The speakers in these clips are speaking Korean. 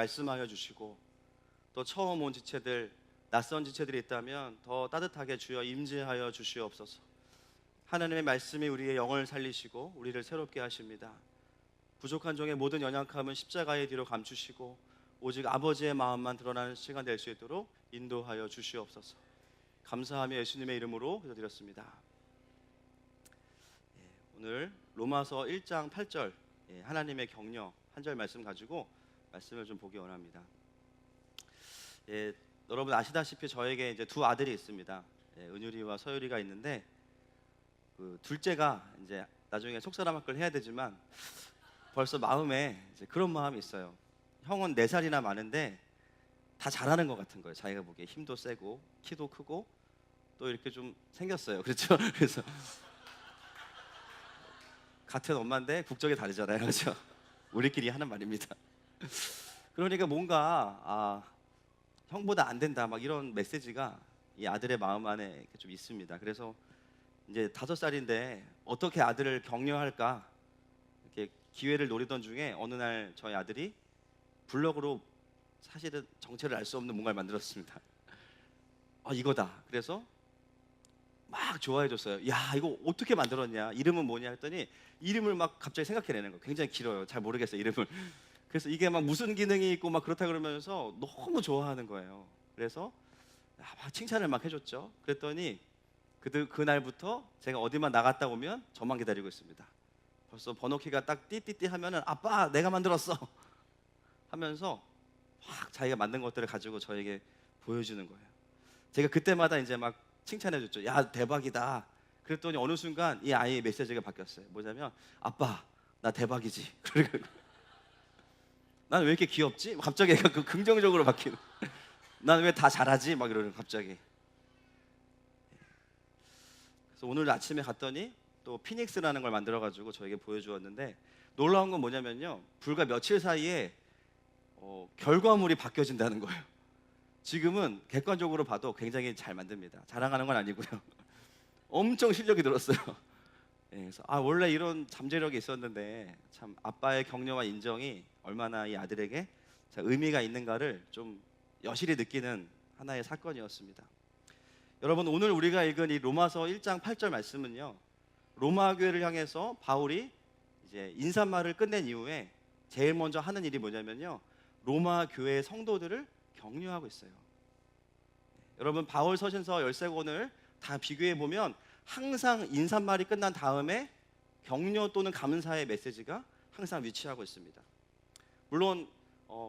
말씀하여 주시고, 또 처음 온 지체들, 낯선 지체들이 있다면 더 따뜻하게 주여 임재하여 주시옵소서. 하나님의 말씀이 우리의 영을 살리시고 우리를 새롭게 하십니다. 부족한 종의 모든 연약함은 십자가의 뒤로 감추시고 오직 아버지의 마음만 드러나는 시간 될 수 있도록 인도하여 주시옵소서. 감사하며 예수님의 이름으로 기도드렸습니다. 오늘 로마서 1장 8절 하나님의 격려 한 절 말씀 가지고 말씀을 좀 보기 원합니다. 여러분 아시다시피 저에게 이제 두 아들이 있습니다. 은율이와 서율이가 있는데, 그 둘째가 이제 나중에 속사람학교를 해야 되지만 벌써 마음에 이제 그런 마음이 있어요. 형은 4살이나 많은데 다 잘하는 것 같은 거예요. 자기가 보기에 힘도 세고 키도 크고 또 이렇게 좀 생겼어요. 그렇죠? 그래서 같은 엄마인데 국적이 다르잖아요. 그렇죠? 우리끼리 하는 말입니다. 그러니까 뭔가 형보다 안 된다 막 이런 메시지가 이 아들의 마음 안에 이렇게 좀 있습니다. 그래서 이제 5살인데 어떻게 아들을 격려할까 이렇게 기회를 노리던 중에 어느 날 저희 아들이 블로그로 사실은 정체를 알 수 없는 뭔가를 만들었습니다. 이거다. 그래서 막 좋아해 줬어요. 야, 이거 어떻게 만들었냐, 이름은 뭐냐 했더니 이름을 막 갑자기 생각해내는 거예요. 굉장히 길어요. 잘 모르겠어요, 이름을. 그래서 이게 막 무슨 기능이 있고 막 그렇다 그러면서 너무 좋아하는 거예요. 그래서 막 칭찬을 막 해줬죠. 그랬더니 그날부터 제가 어디만 나갔다 오면 저만 기다리고 있습니다. 벌써 번호키가 딱 띠띠띠 하면은 아빠 내가 만들었어 하면서 확 자기가 만든 것들을 가지고 저에게 보여주는 거예요. 제가 그때마다 이제 막 칭찬해줬죠. 야, 대박이다. 그랬더니 어느 순간 이 아이의 메시지가 바뀌었어요. 뭐냐면 아빠 나 대박이지. 난 왜 이렇게 귀엽지? 갑자기 애가 긍정적으로 바뀌는. 난 왜 다 잘하지? 막 이러는 갑자기. 그래서 오늘 아침에 갔더니 또 피닉스라는 걸 만들어가지고 저에게 보여주었는데, 놀라운 건 뭐냐면요, 불과 며칠 사이에 결과물이 바뀌어진다는 거예요. 지금은 객관적으로 봐도 굉장히 잘 만듭니다. 자랑하는 건 아니고요. 엄청 실력이 늘었어요. 그래서 원래 이런 잠재력이 있었는데 참 아빠의 격려와 인정이 얼마나 이 아들에게 의미가 있는가를 좀 여실히 느끼는 하나의 사건이었습니다. 여러분, 오늘 우리가 읽은 이 로마서 1장 8절 말씀은요, 로마 교회를 향해서 바울이 이제 인사말을 끝낸 이후에 제일 먼저 하는 일이 뭐냐면요, 로마 교회의 성도들을 격려하고 있어요. 여러분, 바울 서신서 13권을 다 비교해 보면 항상 인사말이 끝난 다음에 격려 또는 감사의 메시지가 항상 위치하고 있습니다. 물론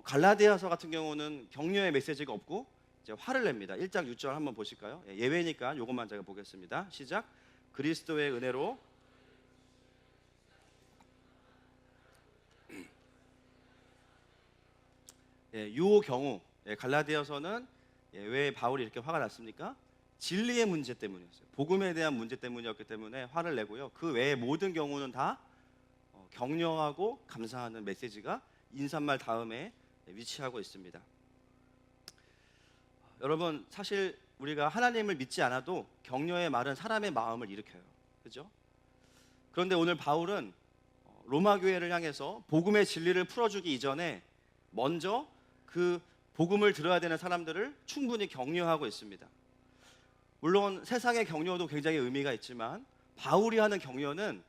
갈라디아서 같은 경우는 격려의 메시지가 없고 이제 화를 냅니다. 1장 6절 한번 보실까요? 예외니까 이것만 제가 보겠습니다. 시작. 그리스도의 은혜로 요 경우 갈라디아서는 왜 바울이 이렇게 화가 났습니까? 진리의 문제 때문이었어요. 복음에 대한 문제 때문이었기 때문에 화를 내고요. 그 외의 모든 경우는 다 격려하고 감사하는 메시지가 인사말 다음에 위치하고 있습니다. 여러분, 사실 우리가 하나님을 믿지 않아도 격려의 말은 사람의 마음을 일으켜요. 그렇죠? 그런데 오늘 바울은 로마 교회를 향해서 복음의 진리를 풀어주기 이전에 먼저 그 복음을 들어야 되는 사람들을 충분히 격려하고 있습니다. 물론 세상의 격려도 굉장히 의미가 있지만 바울이 하는 격려는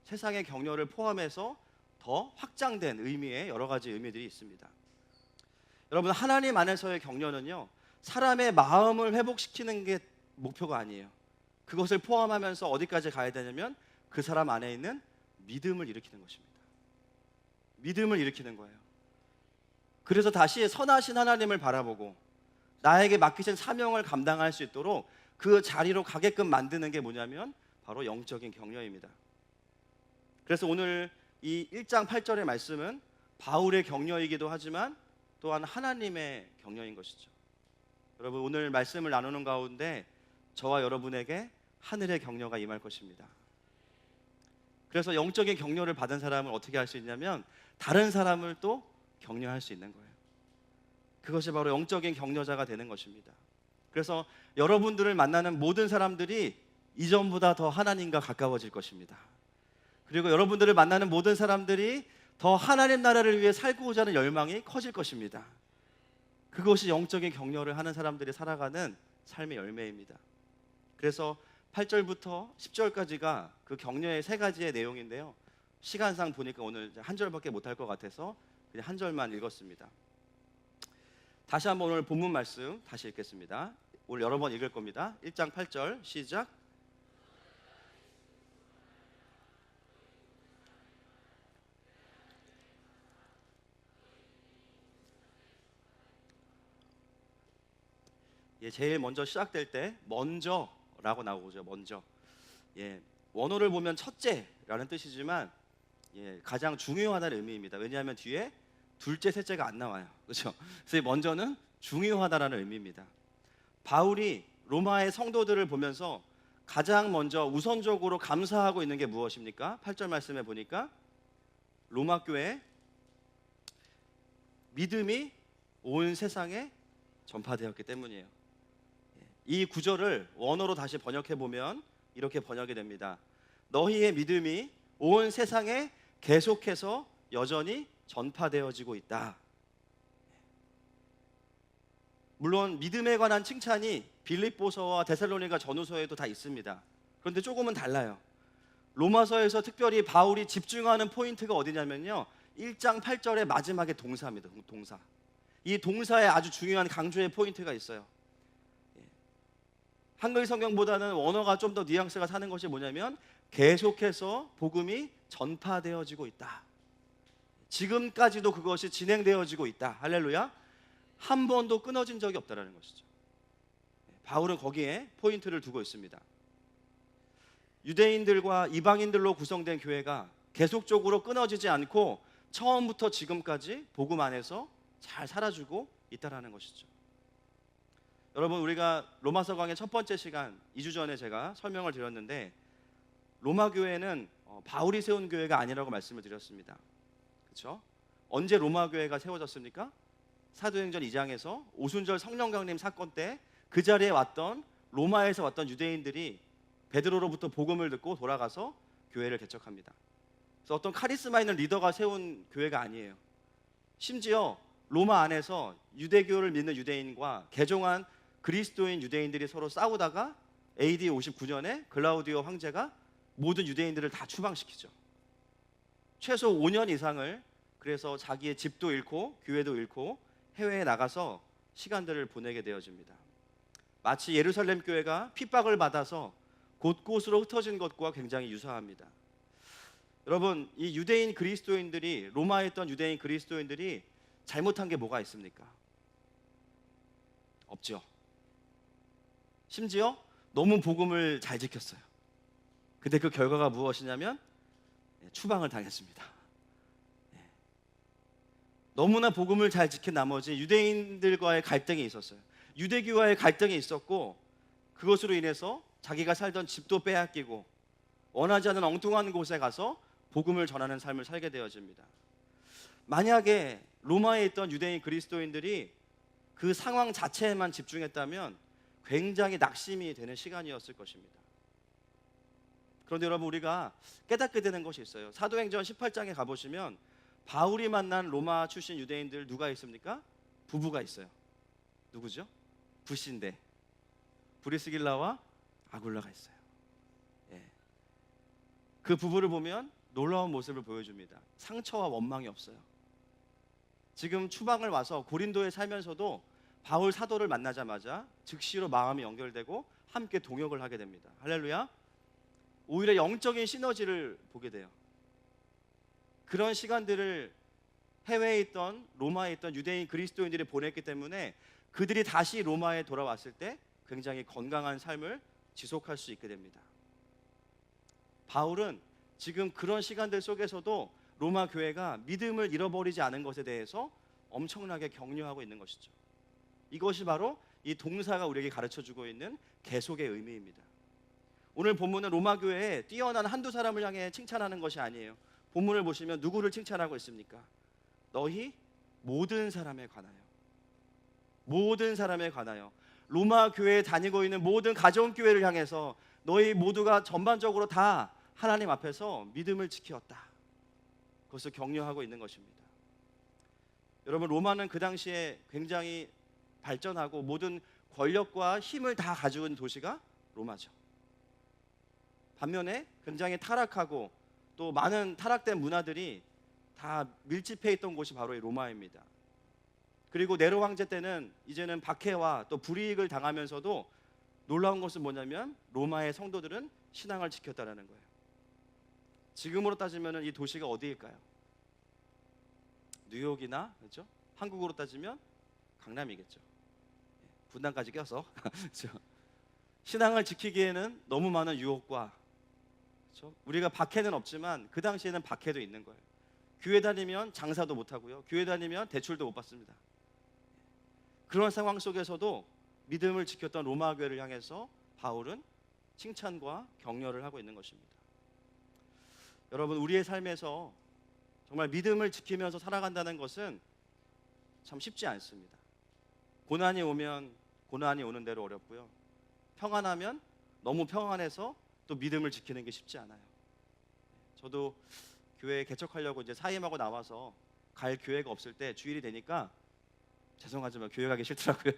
세상의 격려를 포함해서 더 확장된 의미의 여러 가지 의미들이 있습니다. 여러분, 하나님 안에서의 격려는요, 사람의 마음을 회복시키는 게 목표가 아니에요. 그것을 포함하면서 어디까지 가야 되냐면 그 사람 안에 있는 믿음을 일으키는 것입니다. 믿음을 일으키는 거예요. 그래서 다시 선하신 하나님을 바라보고 나에게 맡기신 사명을 감당할 수 있도록 그 자리로 가게끔 만드는 게 뭐냐면 바로 영적인 격려입니다. 그래서 오늘 이 1장 8절의 말씀은 바울의 격려이기도 하지만 또한 하나님의 격려인 것이죠. 여러분, 오늘 말씀을 나누는 가운데 저와 여러분에게 하늘의 격려가 임할 것입니다. 그래서 영적인 격려를 받은 사람은 어떻게 할 수 있냐면 다른 사람을 또 격려할 수 있는 거예요. 그것이 바로 영적인 격려자가 되는 것입니다. 그래서 여러분들을 만나는 모든 사람들이 이전보다 더 하나님과 가까워질 것입니다. 그리고 여러분들을 만나는 모든 사람들이 더 하나님 나라를 위해 살고자 하는 열망이 커질 것입니다. 그것이 영적인 격려를 하는 사람들이 살아가는 삶의 열매입니다. 그래서 8절부터 10절까지가 그 격려의 세 가지의 내용인데요. 시간상 보니까 오늘 한 절밖에 못할 것 같아서 그냥 한 절만 읽었습니다. 다시 한번 오늘 본문 말씀 다시 읽겠습니다. 오늘 여러 번 읽을 겁니다. 1장 8절 시작. 제일 먼저 시작될 때 먼저라고 나오죠. 먼저. 원어를 보면 첫째라는 뜻이지만 가장 중요하다는 의미입니다. 왜냐하면 뒤에 둘째, 셋째가 안 나와요. 그렇죠? 그래서 먼저는 중요하다라는 의미입니다. 바울이 로마의 성도들을 보면서 가장 먼저 우선적으로 감사하고 있는 게 무엇입니까? 8절 말씀에 보니까 로마 교회 믿음이 온 세상에 전파되었기 때문이에요. 이 구절을 원어로 다시 번역해 보면 이렇게 번역이 됩니다. 너희의 믿음이 온 세상에 계속해서 여전히 전파되어지고 있다. 물론 믿음에 관한 칭찬이 빌립보서와 데살로니가 전후서에도 다 있습니다. 그런데 조금은 달라요. 로마서에서 특별히 바울이 집중하는 포인트가 어디냐면요, 1장 8절의 마지막에 동사입니다. 동사. 이 동사에 아주 중요한 강조의 포인트가 있어요. 한글 성경보다는 원어가 좀 더 뉘앙스가 사는 것이 뭐냐면 계속해서 복음이 전파되어지고 있다. 지금까지도 그것이 진행되어지고 있다. 할렐루야. 한 번도 끊어진 적이 없다라는 것이죠. 바울은 거기에 포인트를 두고 있습니다. 유대인들과 이방인들로 구성된 교회가 계속적으로 끊어지지 않고 처음부터 지금까지 복음 안에서 잘 살아주고 있다라는 것이죠. 여러분, 우리가 로마서 강의 첫 번째 시간 2주 전에 제가 설명을 드렸는데 로마 교회는 바울이 세운 교회가 아니라고 말씀을 드렸습니다. 그렇죠? 언제 로마 교회가 세워졌습니까? 사도행전 2장에서 오순절 성령 강림 사건 때 그 자리에 왔던 로마에서 왔던 유대인들이 베드로로부터 복음을 듣고 돌아가서 교회를 개척합니다. 그래서 어떤 카리스마 있는 리더가 세운 교회가 아니에요. 심지어 로마 안에서 유대교를 믿는 유대인과 개종한 그리스도인 유대인들이 서로 싸우다가 AD 59년에 글라우디오 황제가 모든 유대인들을 다 추방시키죠. 최소 5년 이상을 그래서 자기의 집도 잃고 교회도 잃고 해외에 나가서 시간들을 보내게 되어집니다. 마치 예루살렘 교회가 핍박을 받아서 곳곳으로 흩어진 것과 굉장히 유사합니다. 여러분, 이 유대인 그리스도인들이 로마에 있던 유대인 그리스도인들이 잘못한 게 뭐가 있습니까? 없죠. 심지어 너무 복음을 잘 지켰어요. 근데 그 결과가 무엇이냐면 추방을 당했습니다. 너무나 복음을 잘 지킨 나머지 유대인들과의 갈등이 있었어요. 유대교와의 갈등이 있었고 그것으로 인해서 자기가 살던 집도 빼앗기고 원하지 않는 엉뚱한 곳에 가서 복음을 전하는 삶을 살게 되어집니다. 만약에 로마에 있던 유대인 그리스도인들이 그 상황 자체에만 집중했다면 굉장히 낙심이 되는 시간이었을 것입니다. 그런데 여러분, 우리가 깨닫게 되는 것이 있어요. 사도행전 18장에 가보시면 바울이 만난 로마 출신 유대인들 누가 있습니까? 부부가 있어요. 누구죠? 부신데 브리스길라와 아굴라가 있어요. 그 부부를 보면 놀라운 모습을 보여줍니다. 상처와 원망이 없어요. 지금 추방을 와서 고린도에 살면서도 바울 사도를 만나자마자 즉시로 마음이 연결되고 함께 동역을 하게 됩니다. 할렐루야. 오히려 영적인 시너지를 보게 돼요. 그런 시간들을 해외에 있던 로마에 있던 유대인 그리스도인들이 보냈기 때문에 그들이 다시 로마에 돌아왔을 때 굉장히 건강한 삶을 지속할 수 있게 됩니다. 바울은 지금 그런 시간들 속에서도 로마 교회가 믿음을 잃어버리지 않은 것에 대해서 엄청나게 격려하고 있는 것이죠. 이것이 바로 이 동사가 우리에게 가르쳐주고 있는 계속의 의미입니다. 오늘 본문은 로마 교회에 뛰어난 한두 사람을 향해 칭찬하는 것이 아니에요. 본문을 보시면 누구를 칭찬하고 있습니까? 너희 모든 사람에 관하여, 모든 사람에 관하여, 로마 교회에 다니고 있는 모든 가정교회를 향해서 너희 모두가 전반적으로 다 하나님 앞에서 믿음을 지켰다. 그것을 격려하고 있는 것입니다. 여러분, 로마는 그 당시에 굉장히 발전하고 모든 권력과 힘을 다 가지고 있는 도시가 로마죠. 반면에 굉장히 타락하고 또 많은 타락된 문화들이 다 밀집해 있던 곳이 바로 이 로마입니다. 그리고 네로 황제 때는 이제는 박해와 또 불이익을 당하면서도 놀라운 것은 뭐냐면 로마의 성도들은 신앙을 지켰다라는 거예요. 지금으로 따지면 이 도시가 어디일까요? 뉴욕이나, 그렇죠? 한국으로 따지면 강남이겠죠. 분당까지 껴서 그렇죠? 신앙을 지키기에는 너무 많은 유혹과, 그렇죠? 우리가 박해는 없지만 그 당시에는 박해도 있는 거예요. 교회 다니면 장사도 못 하고요. 교회 다니면 대출도 못 받습니다. 그런 상황 속에서도 믿음을 지켰던 로마 교회를 향해서 바울은 칭찬과 격려를 하고 있는 것입니다. 여러분, 우리의 삶에서 정말 믿음을 지키면서 살아간다는 것은 참 쉽지 않습니다. 고난이 오면 고난이 오는 대로 어렵고요. 평안하면 너무 평안해서 또 믿음을 지키는 게 쉽지 않아요. 저도 교회 개척하려고 이제 사임하고 나와서 갈 교회가 없을 때 주일이 되니까 죄송하지만 교회 가기 싫더라고요.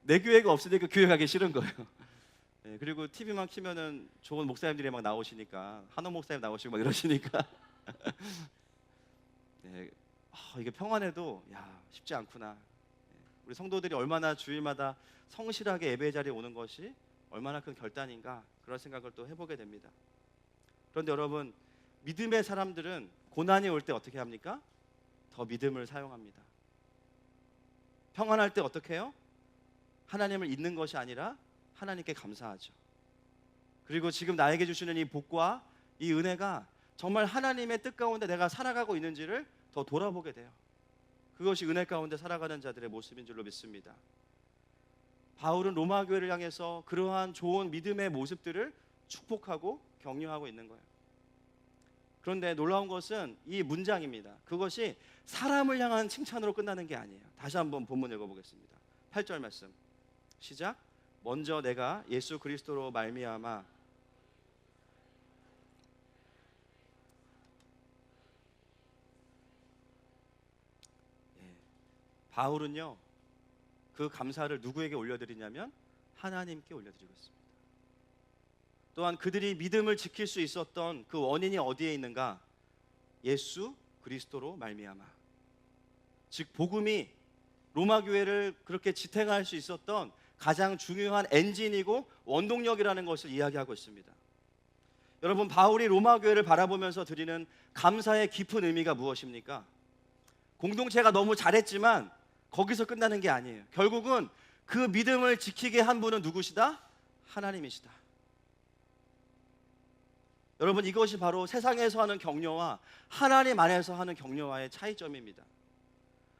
내 교회가 없으니까 교회 가기 싫은 거예요. 네, 그리고 TV만 키면은 좋은 목사님들이 막 나오시니까, 한옥 목사님 나오시고 막 이러시니까 네, 이게 평안해도 쉽지 않구나. 우리 성도들이 얼마나 주일마다 성실하게 예배 자리에 오는 것이 얼마나 큰 결단인가, 그런 생각을 또 해보게 됩니다. 그런데 여러분, 믿음의 사람들은 고난이 올 때 어떻게 합니까? 더 믿음을 사용합니다. 평안할 때 어떻게 해요? 하나님을 잊는 것이 아니라 하나님께 감사하죠. 그리고 지금 나에게 주시는 이 복과 이 은혜가 정말 하나님의 뜻 가운데 내가 살아가고 있는지를 더 돌아보게 돼요. 그것이 은혜 가운데 살아가는 자들의 모습인 줄로 믿습니다. 바울은 로마 교회를 향해서 그러한 좋은 믿음의 모습들을 축복하고 격려하고 있는 거예요. 그런데 놀라운 것은 이 문장입니다. 그것이 사람을 향한 칭찬으로 끝나는 게 아니에요. 다시 한번 본문 읽어보겠습니다. 8절 말씀 시작. 먼저 내가 예수 그리스도로 말미암아 바울은요, 그 감사를 누구에게 올려드리냐면 하나님께 올려드리고 있습니다. 또한 그들이 믿음을 지킬 수 있었던 그 원인이 어디에 있는가? 예수 그리스도로 말미암아. 즉 복음이 로마 교회를 그렇게 지탱할 수 있었던 가장 중요한 엔진이고 원동력이라는 것을 이야기하고 있습니다. 여러분, 바울이 로마 교회를 바라보면서 드리는 감사의 깊은 의미가 무엇입니까? 공동체가 너무 잘했지만 거기서 끝나는 게 아니에요. 결국은 그 믿음을 지키게 한 분은 누구시다? 하나님이시다. 여러분, 이것이 바로 세상에서 하는 격려와 하나님 안에서 하는 격려와의 차이점입니다.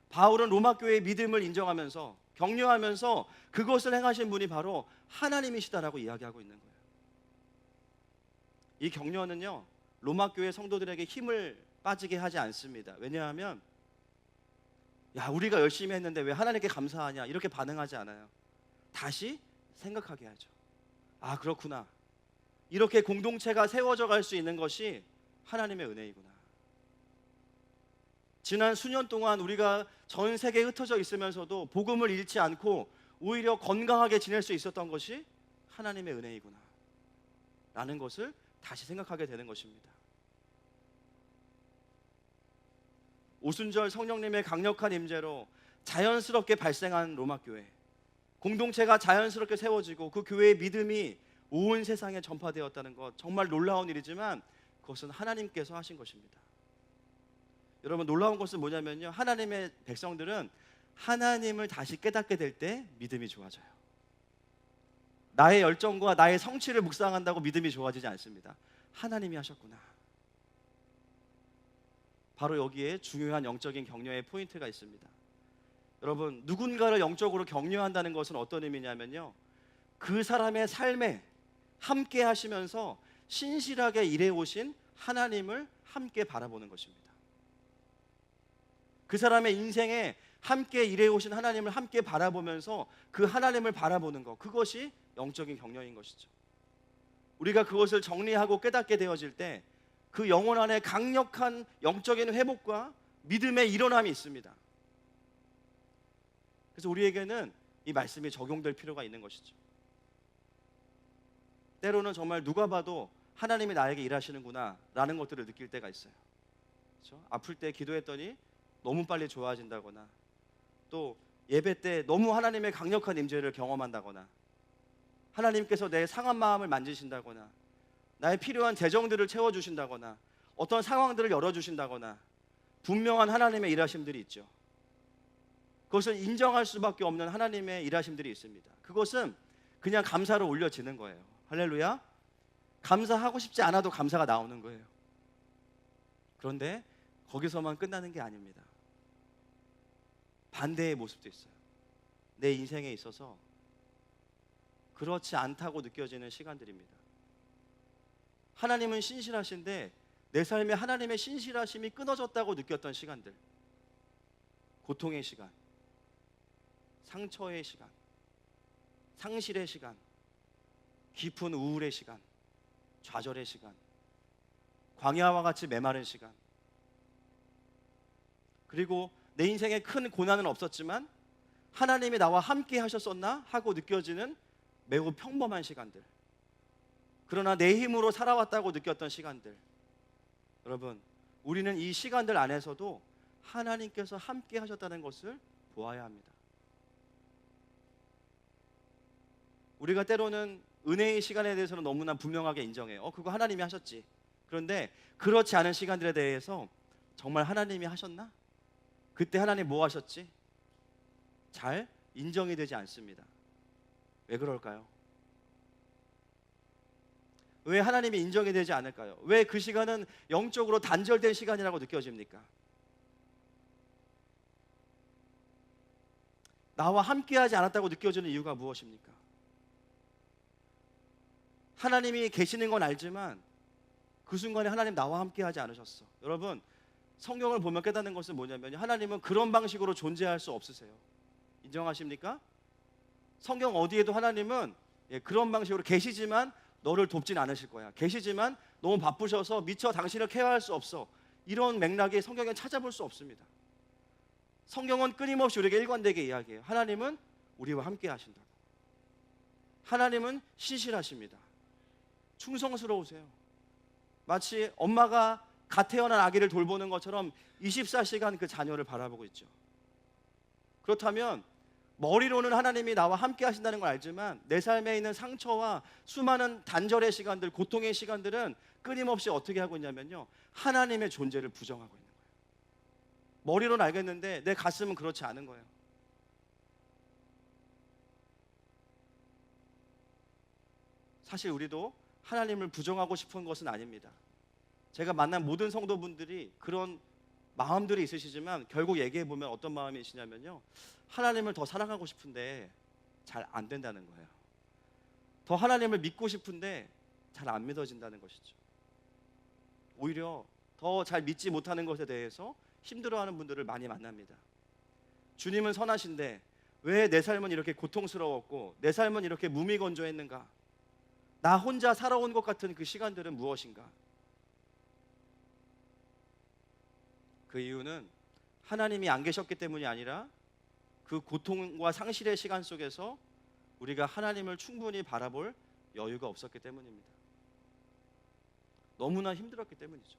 바울은 로마 교회의 믿음을 인정하면서 격려하면서 그것을 행하신 분이 바로 하나님이시다라고 이야기하고 있는 거예요. 이 격려는요, 로마 교회 성도들에게 힘을 빠지게 하지 않습니다. 왜냐하면 우리가 열심히 했는데 왜 하나님께 감사하냐 이렇게 반응하지 않아요. 다시 생각하게 하죠. 그렇구나. 이렇게 공동체가 세워져 갈 수 있는 것이 하나님의 은혜이구나. 지난 수년 동안 우리가 전 세계에 흩어져 있으면서도 복음을 잃지 않고 오히려 건강하게 지낼 수 있었던 것이 하나님의 은혜이구나 라는 것을 다시 생각하게 되는 것입니다. 오순절 성령님의 강력한 임재로 자연스럽게 발생한 로마 교회, 공동체가 자연스럽게 세워지고 그 교회의 믿음이 온 세상에 전파되었다는 것, 정말 놀라운 일이지만 그것은 하나님께서 하신 것입니다. 여러분, 놀라운 것은 뭐냐면요, 하나님의 백성들은 하나님을 다시 깨닫게 될 때 믿음이 좋아져요. 나의 열정과 나의 성취를 묵상한다고 믿음이 좋아지지 않습니다. 하나님이 하셨구나. 바로 여기에 중요한 영적인 격려의 포인트가 있습니다. 여러분, 누군가를 영적으로 격려한다는 것은 어떤 의미냐면요, 그 사람의 삶에 함께 하시면서 신실하게 일해오신 하나님을 함께 바라보는 것입니다. 그 사람의 인생에 함께 일해오신 하나님을 함께 바라보면서 그 하나님을 바라보는 것, 그것이 영적인 격려인 것이죠. 우리가 그것을 정리하고 깨닫게 되어질 때 그 영혼 안에 강력한 영적인 회복과 믿음의 일어남이 있습니다. 그래서 우리에게는 이 말씀이 적용될 필요가 있는 것이죠. 때로는 정말 누가 봐도 하나님이 나에게 일하시는구나 라는 것들을 느낄 때가 있어요. 그렇죠? 아플 때 기도했더니 너무 빨리 좋아진다거나, 또 예배 때 너무 하나님의 강력한 임재를 경험한다거나, 하나님께서 내 상한 마음을 만지신다거나, 나의 필요한 재정들을 채워주신다거나, 어떤 상황들을 열어주신다거나, 분명한 하나님의 일하심들이 있죠. 그것을 인정할 수밖에 없는 하나님의 일하심들이 있습니다. 그것은 그냥 감사로 올려지는 거예요. 할렐루야. 감사하고 싶지 않아도 감사가 나오는 거예요. 그런데 거기서만 끝나는 게 아닙니다. 반대의 모습도 있어요. 내 인생에 있어서 그렇지 않다고 느껴지는 시간들입니다. 하나님은 신실하신데 내 삶에 하나님의 신실하심이 끊어졌다고 느꼈던 시간들, 고통의 시간, 상처의 시간, 상실의 시간, 깊은 우울의 시간, 좌절의 시간, 광야와 같이 메마른 시간, 그리고 내 인생에 큰 고난은 없었지만 하나님이 나와 함께 하셨었나 하고 느껴지는 매우 평범한 시간들, 그러나 내 힘으로 살아왔다고 느꼈던 시간들. 여러분, 우리는 이 시간들 안에서도 하나님께서 함께 하셨다는 것을 보아야 합니다. 우리가 때로는 은혜의 시간에 대해서는 너무나 분명하게 인정해요. 그거 하나님이 하셨지. 그런데 그렇지 않은 시간들에 대해서 정말 하나님이 하셨나? 그때 하나님 뭐 하셨지? 잘 인정이 되지 않습니다. 왜 그럴까요? 왜 하나님이 인정이 되지 않을까요? 왜 그 시간은 영적으로 단절된 시간이라고 느껴집니까? 나와 함께하지 않았다고 느껴지는 이유가 무엇입니까? 하나님이 계시는 건 알지만 그 순간에 하나님 나와 함께하지 않으셨어. 여러분, 성경을 보면 깨닫는 것은 뭐냐면 하나님은 그런 방식으로 존재할 수 없으세요. 인정하십니까? 성경 어디에도 하나님은 그런 방식으로 계시지만 너를 돕진 않으실 거야. 계시지만 너무 바쁘셔서 미처 당신을 케어할 수 없어. 이런 맥락이 성경에 찾아볼 수 없습니다. 성경은 끊임없이 우리에게 일관되게 이야기해요. 하나님은 우리와 함께 하신다고. 하나님은 신실하십니다. 충성스러우세요. 마치 엄마가 갓 태어난 아기를 돌보는 것처럼 24시간 그 자녀를 바라보고 있죠. 그렇다면 머리로는 하나님이 나와 함께 하신다는 걸 알지만 내 삶에 있는 상처와 수많은 단절의 시간들, 고통의 시간들은 끊임없이 어떻게 하고 있냐면요, 하나님의 존재를 부정하고 있는 거예요. 머리로는 알겠는데 내 가슴은 그렇지 않은 거예요. 사실 우리도 하나님을 부정하고 싶은 것은 아닙니다. 제가 만난 모든 성도분들이 그런 마음들이 있으시지만 결국 얘기해보면 어떤 마음이시냐면요, 하나님을 더 사랑하고 싶은데 잘 안 된다는 거예요. 더 하나님을 믿고 싶은데 잘 안 믿어진다는 것이죠. 오히려 더 잘 믿지 못하는 것에 대해서 힘들어하는 분들을 많이 만납니다. 주님은 선하신데 왜 내 삶은 이렇게 고통스러웠고 내 삶은 이렇게 무미건조했는가? 나 혼자 살아온 것 같은 그 시간들은 무엇인가? 그 이유는 하나님이 안 계셨기 때문이 아니라 그 고통과 상실의 시간 속에서 우리가 하나님을 충분히 바라볼 여유가 없었기 때문입니다. 너무나 힘들었기 때문이죠.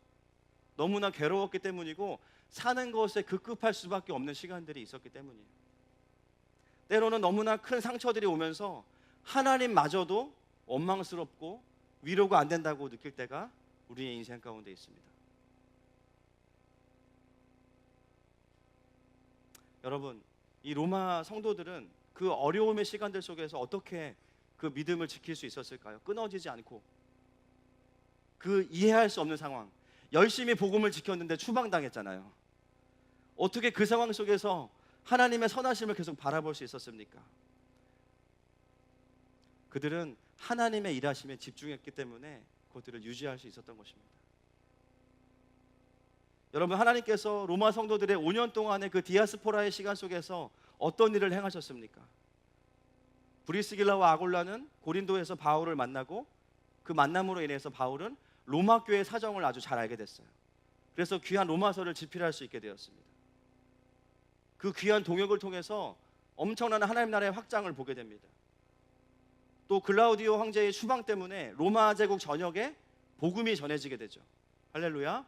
너무나 괴로웠기 때문이고 사는 것에 급급할 수밖에 없는 시간들이 있었기 때문이에요. 때로는 너무나 큰 상처들이 오면서 하나님마저도 원망스럽고 위로가 안 된다고 느낄 때가 우리의 인생 가운데 있습니다. 여러분, 이 로마 성도들은 그 어려움의 시간들 속에서 어떻게 그 믿음을 지킬 수 있었을까요? 끊어지지 않고. 그 이해할 수 없는 상황, 열심히 복음을 지켰는데 추방당했잖아요. 어떻게 그 상황 속에서 하나님의 선하심을 계속 바라볼 수 있었습니까? 그들은 하나님의 일하심에 집중했기 때문에 그것들을 유지할 수 있었던 것입니다. 여러분, 하나님께서 로마 성도들의 5년 동안의 그 디아스포라의 시간 속에서 어떤 일을 행하셨습니까? 브리스길라와 아골라는 고린도에서 바울을 만나고 그 만남으로 인해서 바울은 로마 교회 사정을 아주 잘 알게 됐어요. 그래서 귀한 로마서를 집필할 수 있게 되었습니다. 그 귀한 동역을 통해서 엄청난 하나님 나라의 확장을 보게 됩니다. 또 글라우디오 황제의 추방 때문에 로마 제국 전역에 복음이 전해지게 되죠. 할렐루야.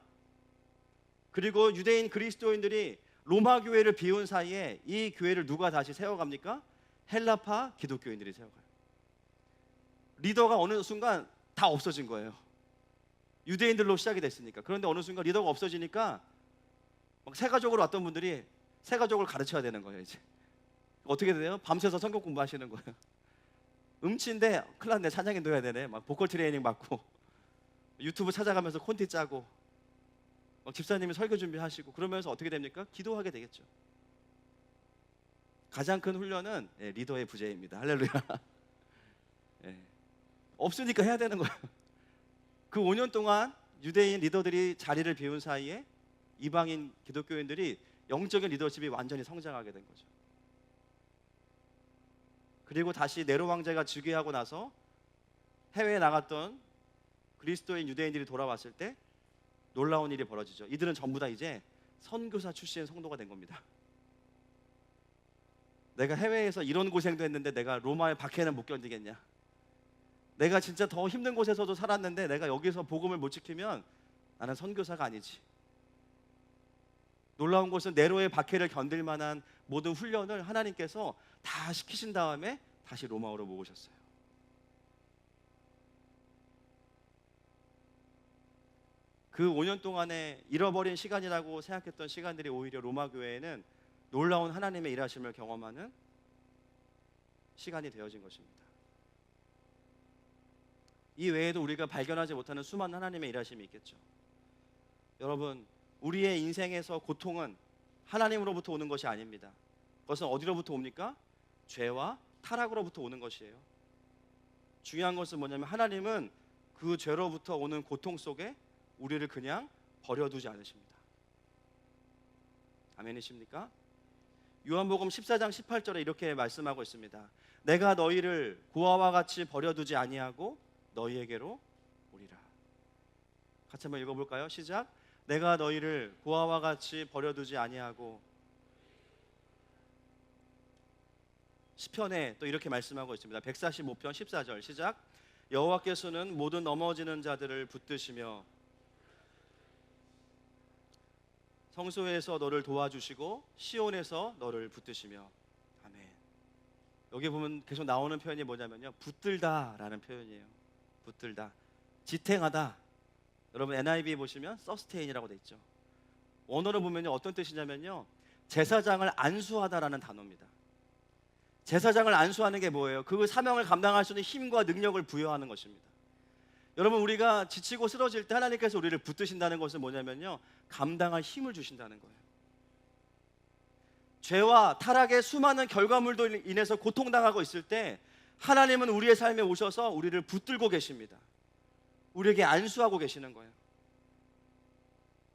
그리고 유대인 그리스도인들이 로마 교회를 비운 사이에 이 교회를 누가 다시 세워갑니까? 헬라파 기독교인들이 세워가요. 리더가 어느 순간 다 없어진 거예요. 유대인들로 시작이 됐으니까. 그런데 어느 순간 리더가 없어지니까 막 세가족으로 왔던 분들이 세가족을 가르쳐야 되는 거예요. 이제 어떻게 돼요? 밤새서 성경 공부하시는 거예요. 음치인데 큰일 났네, 찬양인 넣어야 되네, 막 보컬 트레이닝 받고 유튜브 찾아가면서 콘티 짜고 막 집사님이 설교 준비하시고 그러면서 어떻게 됩니까? 기도하게 되겠죠. 가장 큰 훈련은 리더의 부재입니다. 할렐루야. 없으니까 해야 되는 거예요. 그 5년 동안 유대인 리더들이 자리를 비운 사이에 이방인 기독교인들이 영적인 리더십이 완전히 성장하게 된 거죠. 그리고 다시 네로 황제가 즉위하고 나서 해외에 나갔던 그리스도인 유대인들이 돌아왔을 때 놀라운 일이 벌어지죠. 이들은 전부 다 이제 선교사 출신 성도가 된 겁니다. 내가 해외에서 이런 고생도 했는데 내가 로마의 박해는 못 견디겠냐? 내가 진짜 더 힘든 곳에서도 살았는데 내가 여기서 복음을 못 지키면 나는 선교사가 아니지. 놀라운 것은 네로의 박해를 견딜 만한 모든 훈련을 하나님께서 다 시키신 다음에 다시 로마로 모으셨어요. 그 5년 동안에 잃어버린 시간이라고 생각했던 시간들이 오히려 로마 교회에는 놀라운 하나님의 일하심을 경험하는 시간이 되어진 것입니다. 이 외에도 우리가 발견하지 못하는 수많은 하나님의 일하심이 있겠죠. 여러분, 우리의 인생에서 고통은 하나님으로부터 오는 것이 아닙니다. 그것은 어디로부터 옵니까? 죄와 타락으로부터 오는 것이에요. 중요한 것은 뭐냐면 하나님은 그 죄로부터 오는 고통 속에 우리를 그냥 버려두지 않으십니다. 아멘이십니까? 요한복음 14장 18절에 이렇게 말씀하고 있습니다. 내가 너희를 고아와 같이 버려두지 아니하고 너희에게로 오리라. 같이 한번 읽어볼까요? 시작. 내가 너희를 고아와 같이 버려두지 아니하고. 시편에 또 이렇게 말씀하고 있습니다. 145편 14절 시작. 여호와께서는 모든 넘어지는 자들을 붙드시며 성소에서 너를 도와주시고 시온에서 너를 붙드시며. 아멘. 여기 보면 계속 나오는 표현이 뭐냐면요, 붙들다라는 표현이에요. 붙들다, 지탱하다. 여러분 NIV 보시면 서스테인이라고 돼 있죠. 원어로 보면요 어떤 뜻이냐면요, 제사장을 안수하다라는 단어입니다. 제사장을 안수하는 게 뭐예요? 그 사명을 감당할 수 있는 힘과 능력을 부여하는 것입니다. 여러분, 우리가 지치고 쓰러질 때 하나님께서 우리를 붙드신다는 것은 뭐냐면요, 감당할 힘을 주신다는 거예요. 죄와 타락의 수많은 결과물로 인해서 고통당하고 있을 때 하나님은 우리의 삶에 오셔서 우리를 붙들고 계십니다. 우리에게 안수하고 계시는 거예요.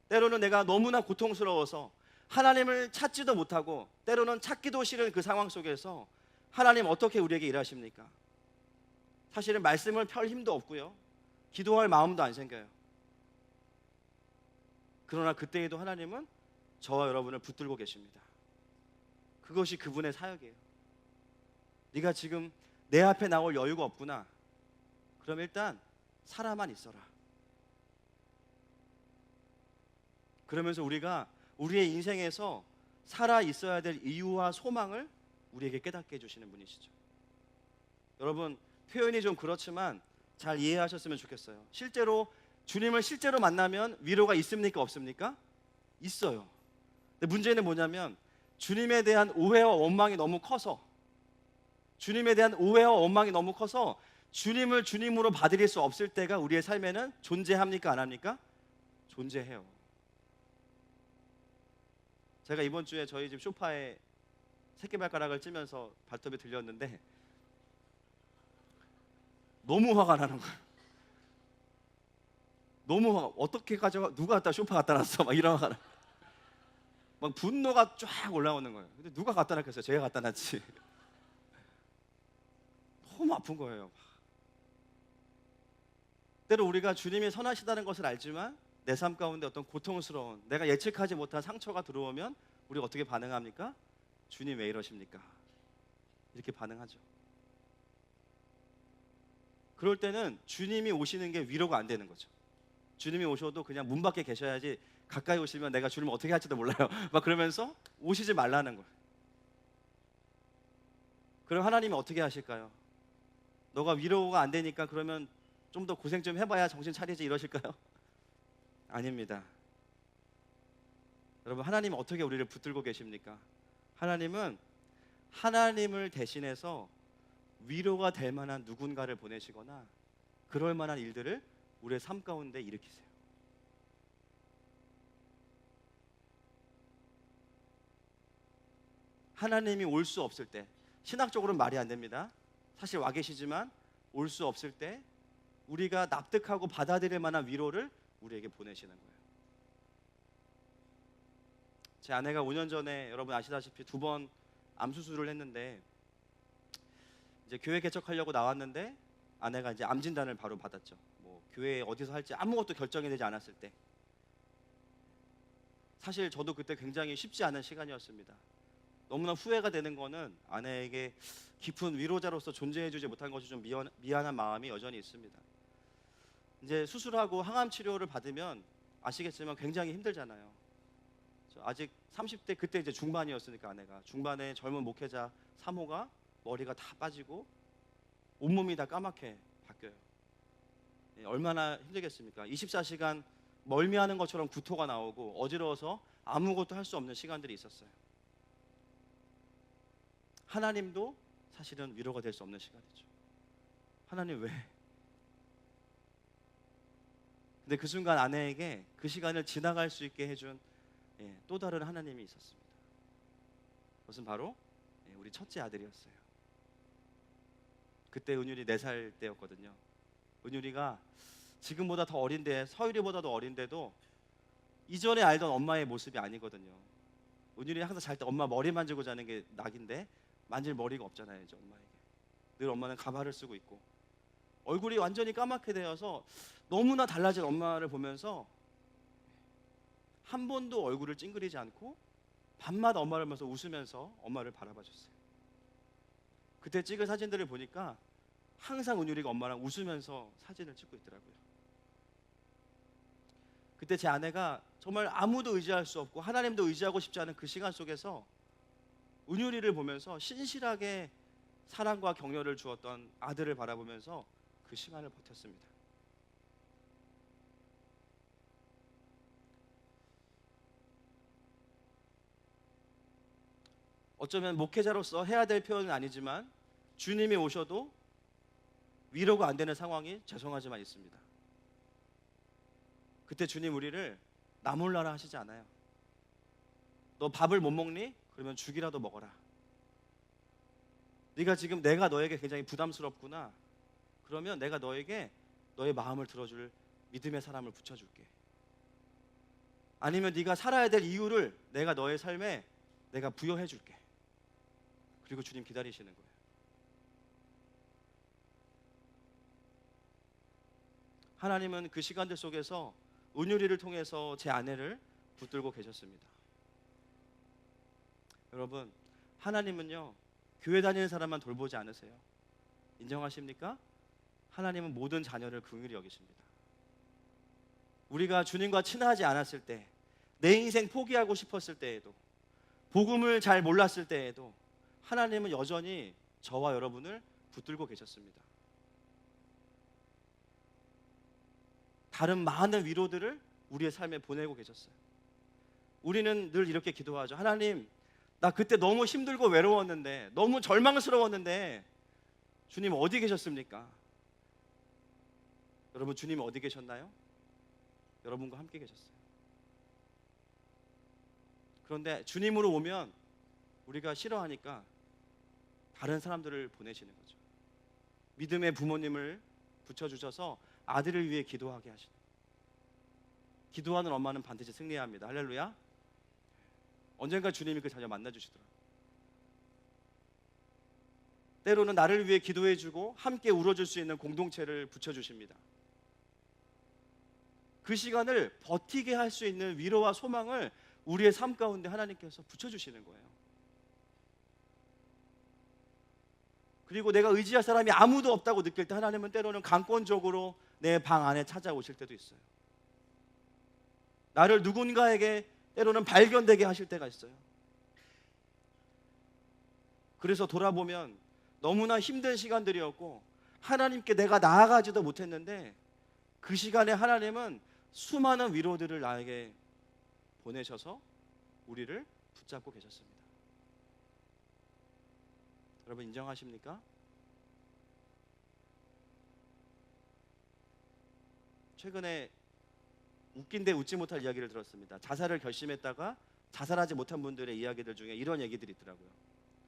때로는 내가 너무나 고통스러워서 하나님을 찾지도 못하고 때로는 찾기도 싫은 그 상황 속에서 하나님 어떻게 우리에게 일하십니까? 사실은 말씀을 펼 힘도 없고요, 기도할 마음도 안 생겨요. 그러나 그때에도 하나님은 저와 여러분을 붙들고 계십니다. 그것이 그분의 사역이에요. 네가 지금 내 앞에 나올 여유가 없구나. 그럼 일단 살아만 있어라. 그러면서 우리가 우리의 인생에서 살아 있어야 될 이유와 소망을 우리에게 깨닫게 해주시는 분이시죠. 여러분, 표현이 좀 그렇지만 잘 이해하셨으면 좋겠어요. 실제로 주님을 실제로 만나면 위로가 있습니까? 없습니까? 있어요. 근데 문제는 뭐냐면 주님에 대한 오해와 원망이 너무 커서, 주님에 대한 오해와 원망이 너무 커서 주님을 주님으로 받아들일 수 없을 때가 우리의 삶에는 존재합니까? 안 합니까? 존재해요. 제가 이번 주에 저희 집 소파에 새끼발가락을 찌면서 발톱이 들렸는데 너무 화가 나는 거예요. 너무 화가, 어떻게 가져가, 누가 갖다 소파 갖다 놨어, 막 이런 화가 나. 막 분노가 쫙 올라오는 거예요. 근데 누가 갖다 놨겠어요? 제가 갖다 놨지. 너무 아픈 거예요. 때로 우리가 주님이 선하시다는 것을 알지만 내 삶 가운데 어떤 고통스러운, 내가 예측하지 못한 상처가 들어오면 우리가 어떻게 반응합니까? 주님 왜 이러십니까? 이렇게 반응하죠. 그럴 때는 주님이 오시는 게 위로가 안 되는 거죠. 주님이 오셔도 그냥 문 밖에 계셔야지, 가까이 오시면 내가 주님을 어떻게 할지도 몰라요. 막 그러면서 오시지 말라는 거예요. 그럼 하나님이 어떻게 하실까요? 너가 위로가 안 되니까 그러면 좀 더 고생 좀 해봐야 정신 차리지, 이러실까요? 아닙니다. 여러분, 하나님은 어떻게 우리를 붙들고 계십니까? 하나님은 하나님을 대신해서 위로가 될 만한 누군가를 보내시거나 그럴 만한 일들을 우리의 삶 가운데 일으키세요. 하나님이 올 수 없을 때, 신학적으로는 말이 안 됩니다. 사실 와 계시지만 올 수 없을 때 우리가 납득하고 받아들일 만한 위로를 우리에게 보내시는 거예요. 제 아내가 5년 전에 여러분 아시다시피 2번 암 수술을 했는데, 이제 교회 개척하려고 나왔는데 아내가 이제 암 진단을 바로 받았죠. 뭐 교회 어디서 할지 아무것도 결정이 되지 않았을 때. 사실 저도 그때 굉장히 쉽지 않은 시간이었습니다. 너무나 후회가 되는 거는 아내에게 깊은 위로자로서 존재해주지 못한 것이 좀 미안한 마음이 여전히 있습니다. 이제 수술하고 항암 치료를 받으면 아시겠지만 굉장히 힘들잖아요. 아직 30대, 그때 이제 중반이었으니까 아내가 중반에 젊은 목회자 3호가 머리가 다 빠지고 온몸이 다 까맣게 바뀌어요. 얼마나 힘들겠습니까? 24시간 멀미하는 것처럼 구토가 나오고 어지러워서 아무것도 할 수 없는 시간들이 있었어요. 하나님도 사실은 위로가 될 수 없는 시간이죠. 하나님 왜? 근데 그 순간 아내에게 그 시간을 지나갈 수 있게 해준 또 다른 하나님이 있었습니다. 그것은 바로 우리 첫째 아들이었어요. 그때 은율이 4살 때였거든요. 은율이가 지금보다 더 어린데, 서율이보다도 어린데도 이전에 알던 엄마의 모습이 아니거든요. 은율이 항상 잘 때 엄마 머리 만지고 자는 게 낙인데 만질 머리가 없잖아요, 이제 엄마에게. 늘 엄마는 가발을 쓰고 있고 얼굴이 완전히 까맣게 되어서 너무나 달라진 엄마를 보면서 한 번도 얼굴을 찡그리지 않고 밤마다 엄마를 보면서 웃으면서 엄마를 바라봐줬어요. 그때 찍은 사진들을 보니까 항상 은율이가 엄마랑 웃으면서 사진을 찍고 있더라고요. 그때 제 아내가 정말 아무도 의지할 수 없고 하나님도 의지하고 싶지 않은 그 시간 속에서 은율이를 보면서 신실하게 사랑과 격려를 주었던 아들을 바라보면서 그 시간을 버텼습니다. 어쩌면 목회자로서 해야 될 표현은 아니지만 주님이 오셔도 위로가 안 되는 상황이 죄송하지만 있습니다. 그때 주님 우리를 나 몰라라 하시지 않아요. 너 밥을 못 먹니? 그러면 죽이라도 먹어라. 네가 지금 내가 너에게 굉장히 부담스럽구나. 그러면 내가 너에게 너의 마음을 들어줄 믿음의 사람을 붙여줄게. 아니면 네가 살아야 될 이유를 내가 너의 삶에 내가 부여해줄게. 그리고 주님 기다리시는 거예요. 하나님은 그 시간들 속에서 은율이를 통해서 제 아내를 붙들고 계셨습니다. 여러분, 하나님은요 교회 다니는 사람만 돌보지 않으세요. 인정하십니까? 하나님은 모든 자녀를 긍휼히 여기십니다. 우리가 주님과 친하지 않았을 때, 내 인생 포기하고 싶었을 때에도, 복음을 잘 몰랐을 때에도 하나님은 여전히 저와 여러분을 붙들고 계셨습니다. 다른 많은 위로들을 우리의 삶에 보내고 계셨어요. 우리는 늘 이렇게 기도하죠. 하나님, 나 그때 너무 힘들고 외로웠는데, 너무 절망스러웠는데 주님 어디 계셨습니까? 여러분, 주님 어디 계셨나요? 여러분과 함께 계셨어요. 그런데 주님으로 오면 우리가 싫어하니까 다른 사람들을 보내시는 거죠. 믿음의 부모님을 붙여주셔서 아들을 위해 기도하게 하시는, 기도하는 엄마는 반드시 승리해야 합니다. 할렐루야. 언젠가 주님이 그 자녀 만나주시더라고요. 때로는 나를 위해 기도해주고 함께 울어줄 수 있는 공동체를 붙여주십니다. 그 시간을 버티게 할 수 있는 위로와 소망을 우리의 삶 가운데 하나님께서 붙여주시는 거예요. 그리고 내가 의지할 사람이 아무도 없다고 느낄 때 하나님은 때로는 강권적으로 내 방 안에 찾아오실 때도 있어요. 나를 누군가에게 때로는 발견되게 하실 때가 있어요. 그래서 돌아보면 너무나 힘든 시간들이었고 하나님께 내가 나아가지도 못했는데 그 시간에 하나님은 수많은 위로들을 나에게 보내셔서 우리를 붙잡고 계셨습니다. 여러분 인정하십니까? 최근에 웃긴데 웃지 못할 이야기를 들었습니다. 자살을 결심했다가 자살하지 못한 분들의 이야기들 중에 이런 얘기들이 있더라고요.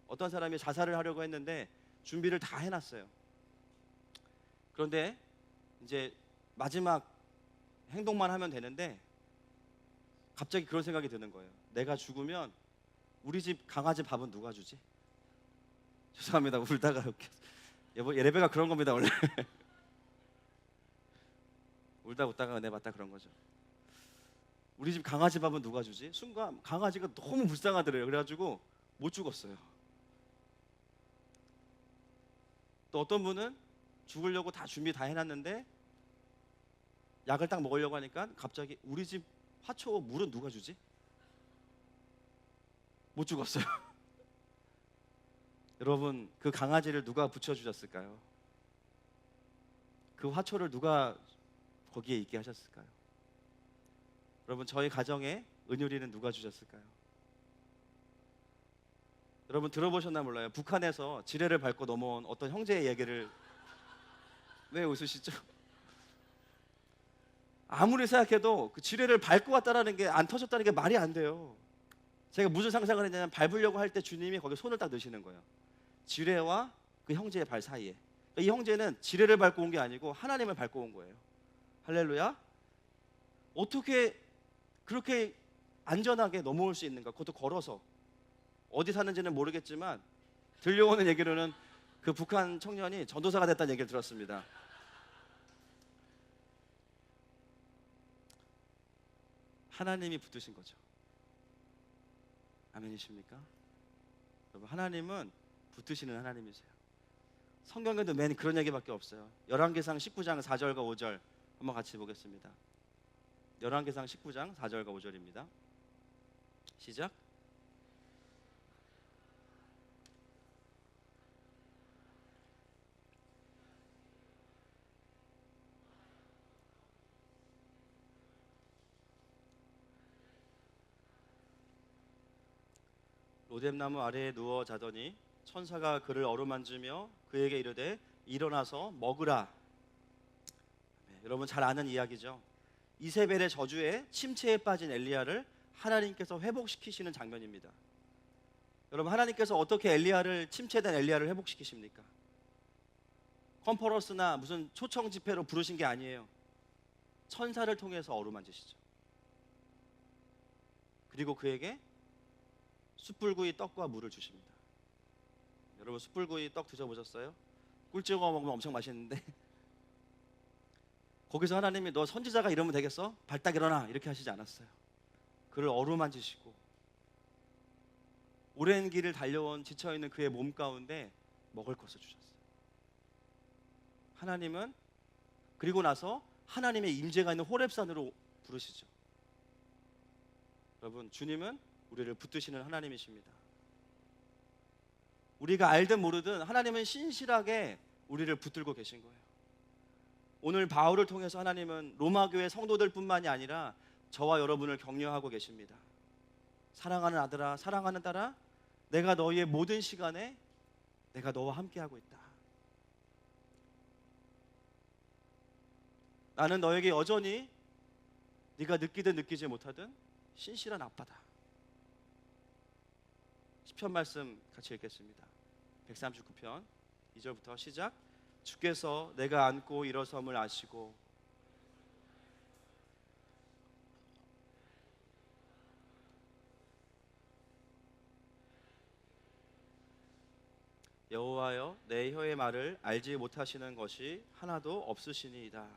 어떤 사람이 자살을 하려고 했는데 준비를 다 해놨어요. 그런데 이제 마지막 행동만 하면 되는데 갑자기 그런 생각이 드는 거예요. 내가 죽으면 우리 집 강아지 밥은 누가 주지? 죄송합니다. 울다가 여보 예레배가 그런 겁니다 원래. 울다 웃다가 은혜 받다 그런 거죠. 우리 집 강아지 밥은 누가 주지? 순간 강아지가 너무 불쌍하더래요. 그래가지고 못 죽었어요. 또 어떤 분은 죽으려고 다 준비 다 해놨는데 약을 딱 먹으려고 하니까 갑자기 우리 집 화초 물은 누가 주지? 못 죽었어요. 여러분 그 강아지를 누가 붙여주셨을까요? 그 화초를 누가 거기에 있게 하셨을까요? 여러분 저희 가정에 은유리는 누가 주셨을까요? 여러분 들어보셨나 몰라요. 북한에서 지뢰를 밟고 넘어온 어떤 형제의 얘기를. 왜 웃으시죠? 아무리 생각해도 그 지뢰를 밟고 왔다라는 게 안 터졌다는 게 말이 안 돼요. 제가 무슨 상상을 했냐면 밟으려고 할 때 주님이 거기 손을 딱 넣으시는 거예요. 지뢰와 그 형제의 발 사이에. 그러니까 이 형제는 지뢰를 밟고 온 게 아니고 하나님을 밟고 온 거예요. 할렐루야. 어떻게 그렇게 안전하게 넘어올 수 있는가? 그것도 걸어서. 어디 사는지는 모르겠지만 들려오는 얘기로는 그 북한 청년이 전도사가 됐다는 얘기를 들었습니다. 하나님이 붙드신 거죠. 아멘이십니까? 여러분 하나님은 붙드시는 하나님이세요. 성경에도 맨 그런 얘기밖에 없어요. 열왕기상 19장 4절과 5절 한번 같이 보겠습니다. 열왕기상 19장 4절과 5절입니다. 시작. 로뎀나무 아래에 누워 자더니 천사가 그를 어루만지며 그에게 이르되 일어나서 먹으라. 네, 여러분 잘 아는 이야기죠. 이세벨의 저주에 침체에 빠진 엘리야를 하나님께서 회복시키시는 장면입니다. 여러분 하나님께서 어떻게 침체된 엘리야를 회복시키십니까? 컨퍼런스나 무슨 초청 집회로 부르신 게 아니에요. 천사를 통해서 어루만지시죠. 그리고 그에게 숯불구이 떡과 물을 주십니다. 여러분 숯불구이 떡 드셔보셨어요? 꿀 찍어 먹으면 엄청 맛있는데 거기서 하나님이 너 선지자가 이러면 되겠어? 발딱 일어나 이렇게 하시지 않았어요. 그를 어루만지시고 오랜 길을 달려온 지쳐있는 그의 몸 가운데 먹을 것을 주셨어요. 하나님은 그리고 나서 하나님의 임재가 있는 호렙산으로 부르시죠. 여러분 주님은 우리를 붙드시는 하나님이십니다. 우리가 알든 모르든 하나님은 신실하게 우리를 붙들고 계신 거예요. 오늘 바울을 통해서 하나님은 로마교회 성도들 뿐만이 아니라 저와 여러분을 격려하고 계십니다. 사랑하는 아들아, 사랑하는 딸아, 내가 너희의 모든 시간에 내가 너와 함께하고 있다. 나는 너에게 여전히 네가 느끼든 느끼지 못하든 신실한 아빠다. 시편 말씀 같이 읽겠습니다. 139편 2절부터 시작. 주께서 내가 앉고 일어섬을 아시고 여호와여 내 혀의 말을 알지 못하시는 것이 하나도 없으시니이다.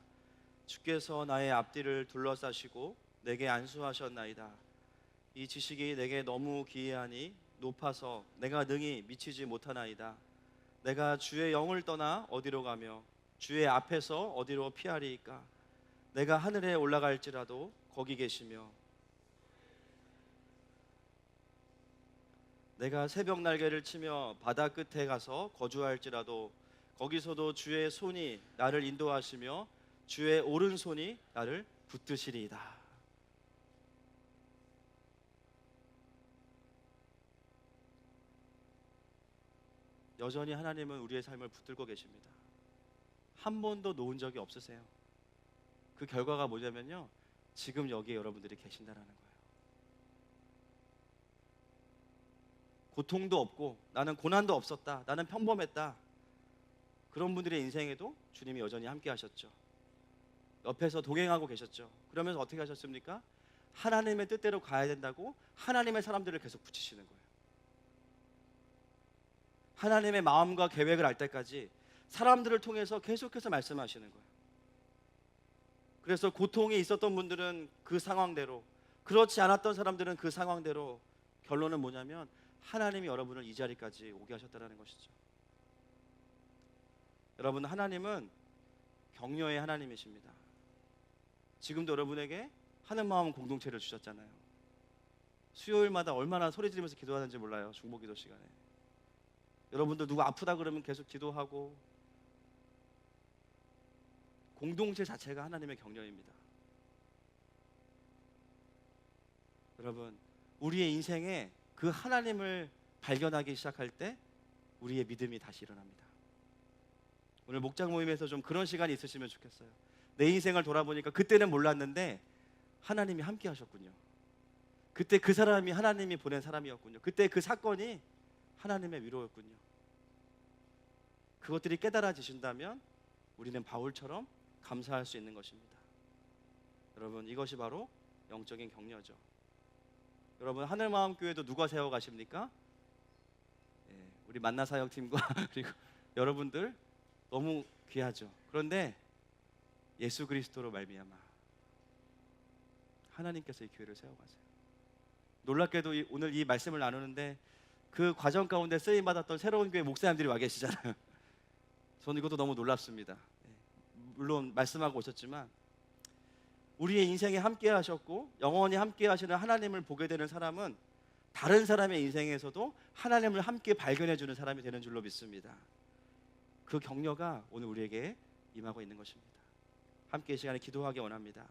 주께서 나의 앞뒤를 둘러싸시고 내게 안수하셨나이다. 이 지식이 내게 너무 기이하니 높아서 내가 능히 미치지 못하나이다. 내가 주의 영을 떠나 어디로 가며 주의 앞에서 어디로 피하리이까. 내가 하늘에 올라갈지라도 거기 계시며 내가 새벽 날개를 치며 바다 끝에 가서 거주할지라도 거기서도 주의 손이 나를 인도하시며 주의 오른손이 나를 붙드시리이다. 여전히 하나님은 우리의 삶을 붙들고 계십니다. 한 번도 놓은 적이 없으세요. 그 결과가 뭐냐면요, 지금 여기에 여러분들이 계신다라는 거예요. 고통도 없고 나는 고난도 없었다, 나는 평범했다, 그런 분들의 인생에도 주님이 여전히 함께 하셨죠. 옆에서 동행하고 계셨죠. 그러면서 어떻게 하셨습니까? 하나님의 뜻대로 가야 된다고 하나님의 사람들을 계속 붙이시는 거예요. 하나님의 마음과 계획을 알 때까지 사람들을 통해서 계속해서 말씀하시는 거예요. 그래서 고통이 있었던 분들은 그 상황대로, 그렇지 않았던 사람들은 그 상황대로, 결론은 뭐냐면 하나님이 여러분을 이 자리까지 오게 하셨다는 것이죠. 여러분, 하나님은 격려의 하나님이십니다. 지금도 여러분에게 하는 마음 공동체를 주셨잖아요. 수요일마다 얼마나 소리 지르면서 기도하는지 몰라요. 중보기도 시간에 여러분들 누구 아프다 그러면 계속 기도하고, 공동체 자체가 하나님의 격려입니다. 여러분, 우리의 인생에 그 하나님을 발견하기 시작할 때 우리의 믿음이 다시 일어납니다. 오늘 목장 모임에서 좀 그런 시간이 있으시면 좋겠어요. 내 인생을 돌아보니까 그때는 몰랐는데 하나님이 함께 하셨군요. 그때 그 사람이 하나님이 보낸 사람이었군요. 그때 그 사건이 하나님의 위로였군요. 그것들이 깨달아지신다면 우리는 바울처럼 감사할 수 있는 것입니다. 여러분, 이것이 바로 영적인 격려죠. 여러분, 하늘마음교회도 누가 세워가십니까? 우리 만나사역팀과 그리고 여러분들 너무 귀하죠. 그런데 예수 그리스도로 말미암아 하나님께서 이 교회를 세워가세요. 놀랍게도 오늘 이 말씀을 나누는데 그 과정 가운데 쓰임받았던 새로운 교회 목사님들이 와 계시잖아요. 저는 이것도 너무 놀랍습니다. 물론 말씀하고 오셨지만 우리의 인생에 함께 하셨고 영원히 함께 하시는 하나님을 보게 되는 사람은 다른 사람의 인생에서도 하나님을 함께 발견해 주는 사람이 되는 줄로 믿습니다. 그 격려가 오늘 우리에게 임하고 있는 것입니다. 함께 이 시간에 기도하기 원합니다.